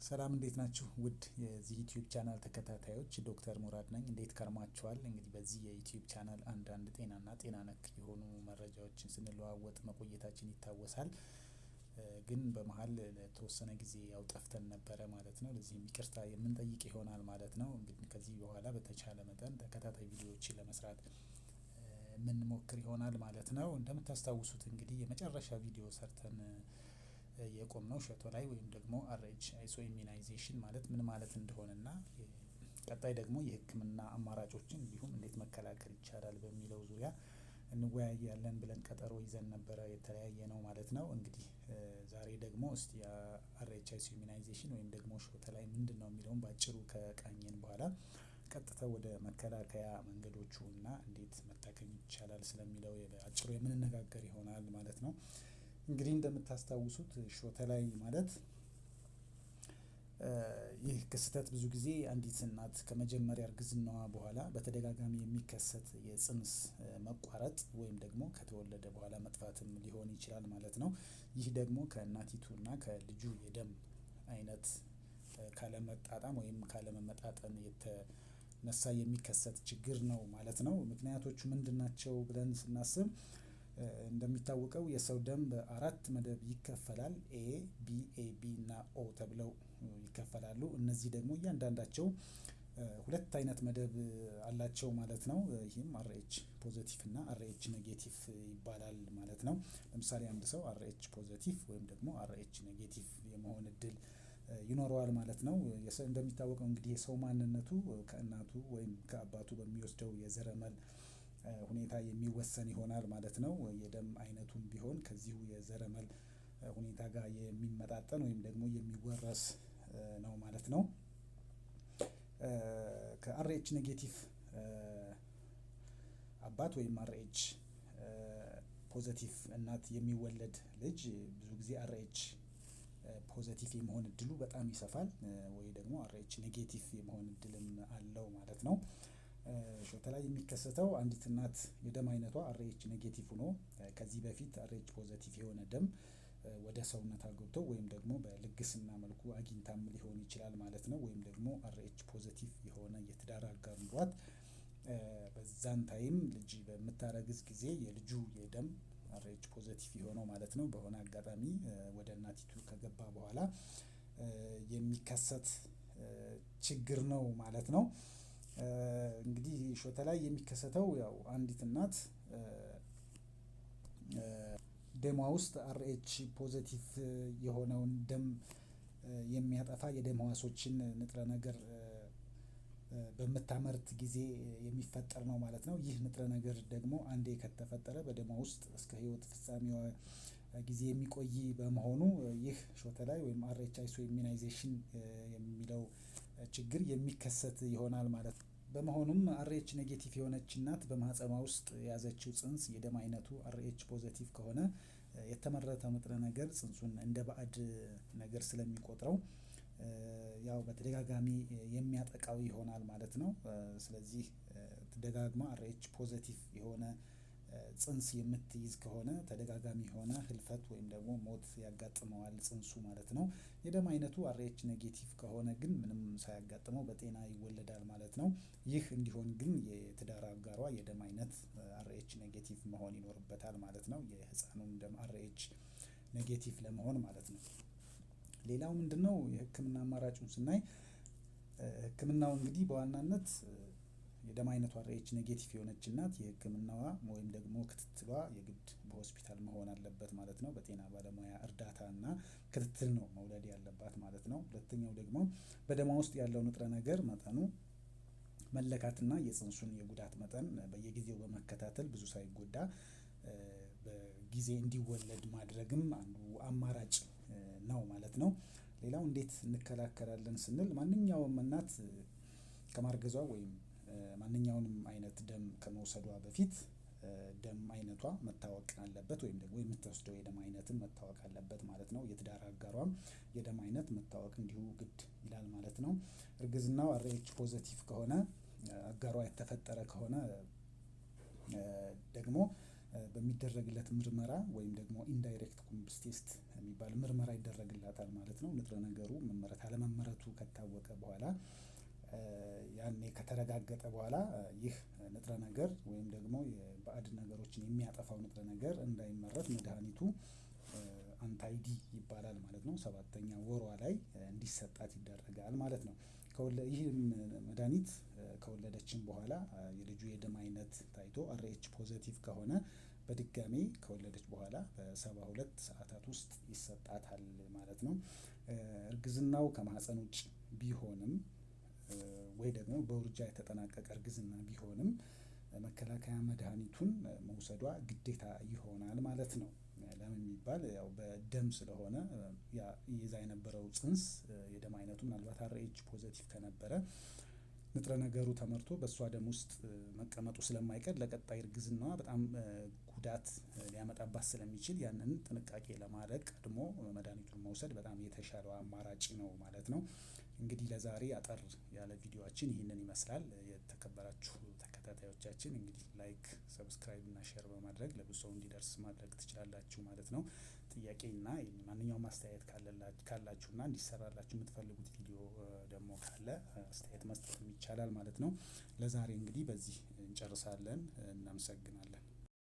ሰላም እንዴት ናችሁ? ውድ የዚህ ዩቲዩብ ቻናል ተከታታዮች ዶክተር ሙራድ ነኝ። እንዴት ከርማችኋል? እንግዲህ በዚህ የዩቲዩብ ቻናል አንዳንድ ጤናና ጤና ነክ የሆኑ መረጃዎችን ስንለዋወጥ መቆየታችን ይታወሳል። ግን በመሀል ለተወሰነ ጊዜ ያው ጠፍተን ነበረ ማለት ነው። ለዚህም ይቅርታ የምንጠይቅ ይሆናል ማለት ነው። እንግዲህ ከዚህ በኋላ በተቻለ መጠን ተከታታይ ቪዲዮዎችን ለመስራት የምንሞክር ይሆናል ማለት ነው። እንደምታስታውሱት እንግዲህ የመጨረሻ ቪዲዮ ሰርተን የቆምነው ሸቶ ላይ ወይም ደግሞ አርኤች አይሶ ኢሚናይዜሽን ማለት ምን ማለት እንደሆነና ቀጣይ ደግሞ የሕክምና አማራጮችን እንዲሁም እንዴት መከላከል ይቻላል በሚለው ዙሪያ እንወያያለን ብለን ቀጠሮ ይዘን ነበረ የተለያየ ነው ማለት ነው። እንግዲህ ዛሬ ደግሞ እስቲ አርኤች አይሶ ኢሚናይዜሽን ወይም ደግሞ ሾተ ላይ ምንድነው የሚለውን ባጭሩ ከቃኘን በኋላ ቀጥታ ወደ መከላከያ መንገዶቹ እና እንዴት መታከም ይቻላል ስለሚለው በአጭሩ የምንነጋገር ይሆናል ማለት ነው። እንግዲህ እንደምታስታውሱት ሾተ ላይ ማለት ይህ ክስተት ብዙ ጊዜ አንዲት እናት ከመጀመሪያ እርግዝናዋ በኋላ በተደጋጋሚ የሚከሰት የጽንስ መቋረጥ ወይም ደግሞ ከተወለደ በኋላ መጥፋትም ሊሆን ይችላል ማለት ነው። ይህ ደግሞ ከእናቲቱና ከልጁ የደም አይነት ካለመጣጣም ወይም ካለመመጣጠን የተነሳ የሚከሰት ችግር ነው ማለት ነው። ምክንያቶቹ ምንድን ናቸው ብለን ስናስብ እንደሚታወቀው የሰው ደም በአራት መደብ ይከፈላል። ኤ፣ ቢ፣ ኤ ቢ እና ኦ ተብለው ይከፈላሉ። እነዚህ ደግሞ እያንዳንዳቸው ሁለት አይነት መደብ አላቸው ማለት ነው። ይህም አርኤች ፖዘቲቭ እና አርኤች ኔጌቲቭ ይባላል ማለት ነው። ለምሳሌ አንድ ሰው አርኤች ፖዘቲቭ ወይም ደግሞ አርኤች ኔጌቲቭ የመሆን እድል ይኖረዋል ማለት ነው። እንደሚታወቀው እንግዲህ የሰው ማንነቱ ከእናቱ ወይም ከአባቱ በሚወስደው የዘረመል ሁኔታ የሚወሰን ይሆናል ማለት ነው። የደም አይነቱም ቢሆን ከዚሁ የዘረመል ሁኔታ ጋር የሚመጣጠን ወይም ደግሞ የሚወረስ ነው ማለት ነው። ከአርኤች ኔጌቲቭ አባት ወይም አርኤች ፖዘቲቭ እናት የሚወለድ ልጅ ብዙ ጊዜ አርኤች ፖዘቲቭ የመሆን እድሉ በጣም ይሰፋል ወይ ደግሞ አርኤች ኔጌቲቭ የመሆን እድልም አለው ማለት ነው። ሾተ ላይ የሚከሰተው አንዲት እናት የደም አይነቷ አርኤች ኔጌቲቭ ሆኖ ከዚህ በፊት አርኤች ፖዘቲቭ የሆነ ደም ወደ ሰውነቷ ገብቶ ወይም ደግሞ በልግስና መልኩ አግኝታም ሊሆን ይችላል ማለት ነው። ወይም ደግሞ አርኤች ፖዘቲቭ የሆነ የትዳር አጋር ኑሯት በዛን ታይም ልጅ በምታረግዝ ጊዜ የልጁ የደም አርኤች ፖዘቲቭ የሆነው ማለት ነው በሆነ አጋጣሚ ወደ እናቲቱ ከገባ በኋላ የሚከሰት ችግር ነው ማለት ነው። እንግዲህ ሾተ ላይ የሚከሰተው ያው አንዲት እናት ደሟ ውስጥ አርኤች ፖዘቲቭ የሆነውን ደም የሚያጠፋ የደም ሕዋሶችን ንጥረ ነገር በምታመርት ጊዜ የሚፈጠር ነው ማለት ነው። ይህ ንጥረ ነገር ደግሞ አንዴ ከተፈጠረ በደሟ ውስጥ እስከ ሕይወት ፍጻሜዋ ጊዜ የሚቆይ በመሆኑ ይህ ሾተ ላይ ወይም አርኤች አይሶ ኢሚናይዜሽን የሚለው ችግር የሚከሰት ይሆናል ማለት ነው። በመሆኑም አርኤች ኔጌቲቭ የሆነች እናት በማህፀኗ ውስጥ የያዘችው ጽንስ የደም አይነቱ አርኤች ፖዘቲቭ ከሆነ የተመረተው ንጥረ ነገር ጽንሱን እንደ ባዕድ ነገር ስለሚቆጥረው ያው በተደጋጋሚ የሚያጠቃው ይሆናል ማለት ነው። ስለዚህ ተደጋግማ አርኤች ፖዘቲቭ የሆነ ጽንስ የምትይዝ ከሆነ ተደጋጋሚ የሆነ ህልፈት ወይም ደግሞ ሞት ያጋጥመዋል ጽንሱ ማለት ነው። የደም አይነቱ አርኤች ኔጌቲቭ ከሆነ ግን ምንም ሳያጋጥመው በጤና ይወለዳል ማለት ነው። ይህ እንዲሆን ግን የትዳር አጋሯ የደም አይነት አርኤች ኔጌቲቭ መሆን ይኖርበታል ማለት ነው። የህፃኑን ደም አርኤች ኔጌቲቭ ለመሆን ማለት ነው። ሌላው ምንድነው? የህክምና አማራጩን ስናይ ህክምናው እንግዲህ በዋናነት የደም አይነቷ አርኤች ኔጌቲቭ የሆነች እናት የህክምናዋ ወይም ደግሞ ክትትሏ የግድ በሆስፒታል መሆን አለበት ማለት ነው። በጤና ባለሙያ እርዳታ እና ክትትል ነው መውለድ ያለባት ማለት ነው። ሁለተኛው ደግሞ በደሟ ውስጥ ያለው ንጥረ ነገር መጠኑ መለካትና የጽንሱን የጉዳት መጠን በየጊዜው በመከታተል ብዙ ሳይጎዳ በጊዜ እንዲወለድ ማድረግም አንዱ አማራጭ ነው ማለት ነው። ሌላው እንዴት እንከላከላለን ስንል ማንኛውም እናት ከማርገዟ ወይም ማንኛውንም አይነት ደም ከመውሰዷ በፊት ደም አይነቷ መታወቅ አለበት ወይም ደግሞ የምትወስደው የደም አይነትም መታወቅ አለበት ማለት ነው። የትዳር አጋሯም የደም አይነት መታወቅ እንዲሁ ግድ ይላል ማለት ነው። እርግዝናው አርኤች ፖዘቲቭ ከሆነ አጋሯ የተፈጠረ ከሆነ ደግሞ በሚደረግለት ምርመራ ወይም ደግሞ ኢንዳይሬክት ኩምብስ ቴስት የሚባል ምርመራ ይደረግላታል ማለት ነው። ንጥረ ነገሩ መመረት አለመመረቱ ከታወቀ በኋላ ያኔ ከተረጋገጠ በኋላ ይህ ንጥረ ነገር ወይም ደግሞ የባዕድ ነገሮችን የሚያጠፋው ንጥረ ነገር እንዳይመረት መድኃኒቱ አንታይዲ ይባላል ማለት ነው። 7ኛ ወሯ ላይ እንዲሰጣት ይደረጋል ማለት ነው። ይህም መድኃኒት ከወለደችም በኋላ የልጁ የደም አይነት ታይቶ አርኤች ፖዘቲቭ ከሆነ በድጋሚ ከወለደች በኋላ በ72 ሰዓታት ውስጥ ይሰጣታል ማለት ነው። እርግዝናው ከማህፀን ውጭ ቢሆንም ወይ ደግሞ በውርጃ የተጠናቀቀ እርግዝና ቢሆንም መከላከያ መድኃኒቱን መውሰዷ ግዴታ ይሆናል ማለት ነው። ለምን የሚባል ያው በደም ስለሆነ ይዛ የነበረው ጽንስ የደም አይነቱ ምናልባት አርኤች ፖዘቲቭ ከነበረ ንጥረ ነገሩ ተመርቶ በእሷ ደም ውስጥ መቀመጡ ስለማይቀር ለቀጣይ እርግዝናዋ በጣም ጉዳት ሊያመጣባት ስለሚችል ያንን ጥንቃቄ ለማድረግ ቀድሞ መድኃኒቱን መውሰድ በጣም የተሻለው አማራጭ ነው ማለት ነው። እንግዲህ ለዛሬ አጠር ያለ ቪዲዮአችን ይህንን ይመስላል። የተከበራችሁ ተከታታዮቻችን እንግዲህ ላይክ፣ ሰብስክራይብ እና ሼር በማድረግ ለብዙ ሰው እንዲደርስ ማድረግ ትችላላችሁ ማለት ነው። ጥያቄና ማንኛውም አስተያየት ካላችሁና እንዲሰራላችሁ የምትፈልጉት ቪዲዮ ደግሞ ካለ አስተያየት መስጠት ይቻላል ማለት ነው። ለዛሬ እንግዲህ በዚህ እንጨርሳለን። እናመሰግናለን።